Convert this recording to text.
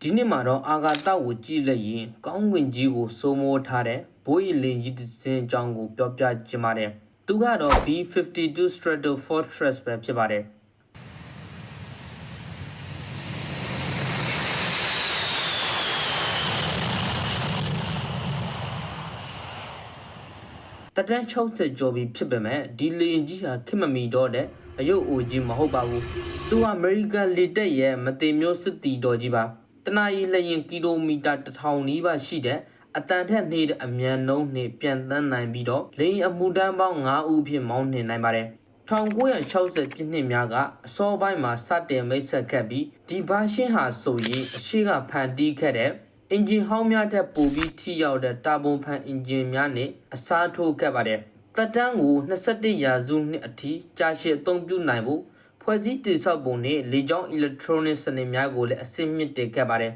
ဒီနေ့မှာတော့အာဂါတကိုကြည့်လိုက်ရင်ကောင်းကင်ကြီးကိုစိုးမိုးထားတဲ့ဘိုးရီလင်ကြီးတစ်စင်းအကြောင်းကိုပြောပြချင်ပါတယ်။သူကတော့ B-52 Stratofortress ပဲဖြစ်ပါတယ်။တတန်း60ကျော်ပြီဖြစ်ပေမဲ့ဒီလင်ကြီးဟာခင်မမီတော့တဲ့အယုတ်အိုကြီးမဟုတ်ပါဘူး။သူဟာအမေရိကန်လေတပ်ရဲ့မတေမျိုးစစ်တီတော်ကြီးပါ။တနအီလျင်ကီလိုမီတာ1000နီးပါးရှိတဲ့အတန်ထက်နှေးတဲ့အမြန်နှုန်းနဲ့ပြန်တန်းနိုင်ပြီးတော့လေအမှုတန်းပေါင်း9ဦးဖြင့်မောင်းနှင်နိုင်ပါတယ်။1960ပြည့်နှစ်များကအစောပိုင်းမှာစတင်မိတ်ဆက်ခဲ့ပြီးဒီဘာရှင်းဟာဆိုရင်အရှိကဖန်တီးခဲ့တဲ့အင်ဂျင်ဟောင်းများတဲ့ပိုပြီးထိရောက်တဲ့တာဘွန်ဖန်အင်ဂျင်များနဲ့အစားထိုးခဲ့ပါတယ်။သက်တမ်းကို21ရာစုနှစ်အထိကြာရှည်အသုံးပြုနိုင်ဖို့ဖွဲ့စည်းတည်ဆောက်ပုံနဲ့လေကြောင်း electronic စနစ်များကိုလည်းအဆင့်မြင့်တင်ခဲ့ပါတယ်